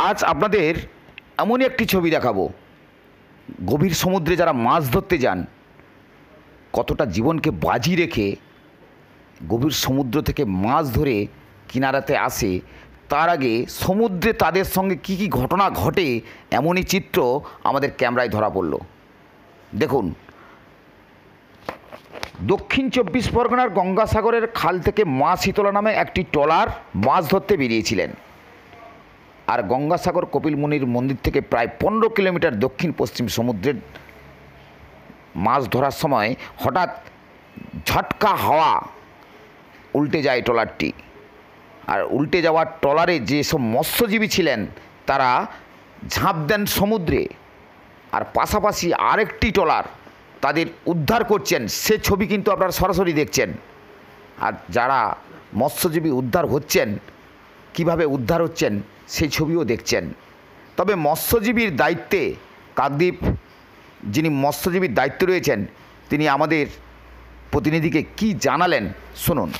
আজ আপনাদের এমনই একটি ছবি দেখাবো। গভীর সমুদ্রে যারা মাছ ধরতে যান, কতটা জীবনকে বাজি রেখে গভীর সমুদ্র থেকে মাছ ধরে কিনারাতে আসে, তার আগে সমুদ্রে তাদের সঙ্গে কি কি ঘটনা ঘটে, এমনই চিত্র আমাদের ক্যামেরায় ধরা পড়ল। দেখুন, দক্ষিণ চব্বিশ পরগনার গঙ্গাসাগরের খাল থেকে মা শীতলা নামে একটি ট্রলার মাছ ধরতে বেরিয়েছিলেন। আর গঙ্গাসাগর কপিল মুনির মন্দির থেকে প্রায় 15 কিলোমিটার দক্ষিণ পশ্চিম সমুদ্রের মাছ ধরার সময় হঠাৎ ঝটকা হাওয়া উল্টে যায় ট্রলারটি। আর উল্টে যাওয়ার ট্রলারে যেসব মৎস্যজীবী ছিলেন তারা ঝাঁপ দেন সমুদ্রে। আর পাশাপাশি আরেকটি ট্রলার তাদের উদ্ধার করছেন, সে ছবি কিন্তু আপনারা সরাসরি দেখছেন। আর যারা মৎস্যজীবী উদ্ধার হচ্ছেন, কিভাবে উদ্ধার হচ্ছেন সেই ছবিও দেখছেন। তবে মৎস্যজীবীর দায়িত্বে কাকদ্বীপ, যিনি মৎস্যজীবীর দায়িত্বে রয়েছেন, তিনি আমাদের প্রতিনিধিকে কি জানালেন শুনুন।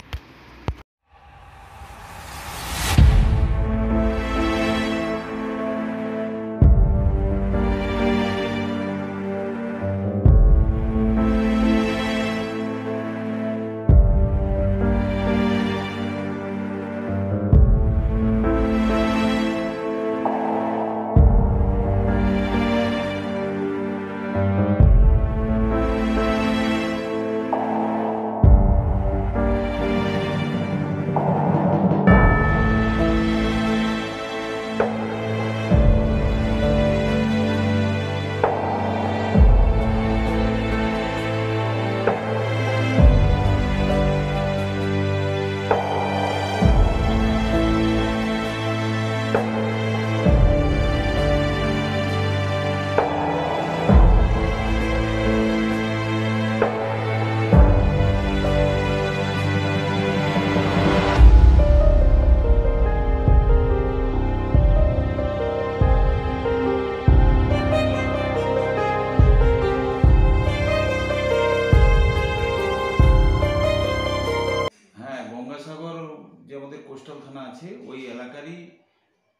গঙ্গাসাগর যে আমাদের কোস্টাল থানা আছে ওই এলাকারই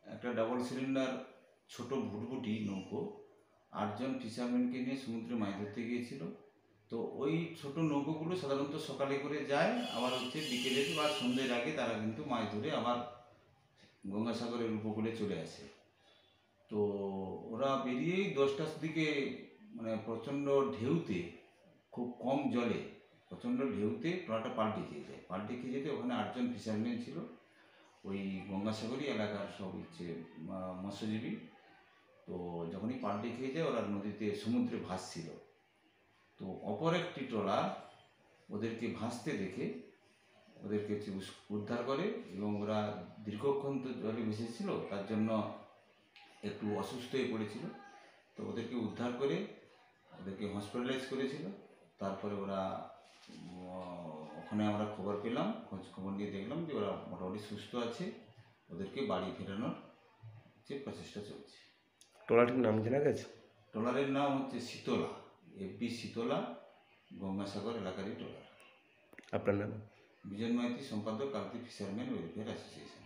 একটা ডাবল সিলিন্ডার ছোট ভুটভুটি নৌকো 8 জন ফিশারম্যানকে নিয়ে সমুদ্রে মাছ ধরতে গিয়েছিল। তো ওই ছোট নৌকোগুলো সাধারণত সকালে করে যায়, আবার বিকেলের বা সন্ধ্যের আগে তারা কিন্তু মাছ ধরে আবার গঙ্গাসাগরের উপকূলে চলে আসে। তো ওরা বেরিয়েই 10টার দিকে প্রচণ্ড ঢেউতে, খুব কম জলে প্রচণ্ড ঢেউতে ট্রলারটা পাল্টে খেয়ে যায়। পাল্টে খেয়ে যেতে ওখানে 8 জন ফিশারম্যান ছিল, ওই গঙ্গাসাগরী এলাকার সব মৎস্যজীবী। তো যখনই পাল্টে খেয়ে যায় ওরা নদীতে সমুদ্রে ভাসছিল। তো অপর একটি ট্রলার ওদেরকে ভাসতে দেখে ওদেরকে উদ্ধার করে, এবং ওরা দীর্ঘক্ষণ তো জলে ভেসেছিল, তার জন্য একটু অসুস্থ হয়ে পড়েছিল। তো ওদেরকে উদ্ধার করে ওদেরকে হসপিটালাইজ করেছিল। তারপরে ওরা ওখানে আমরা খবর পেলাম, খোঁজ নিয়ে দেখলাম যে ওরা মোটামুটি সুস্থ আছে। ওদেরকে বাড়ি ফেরানোর যে প্রচেষ্টা চলছে। ট্রলারটির নাম জানা গেছে? ট্রলারের নাম হচ্ছে শীতলা, FB শীতলা, গঙ্গাসাগর এলাকারই ট্রলার। আপনার নাম? বিজন মাইতি, সম্পাদক, কাকদ্বীপ ফিশারম্যান ওয়েলফেয়ার অ্যাসোসিয়েশন।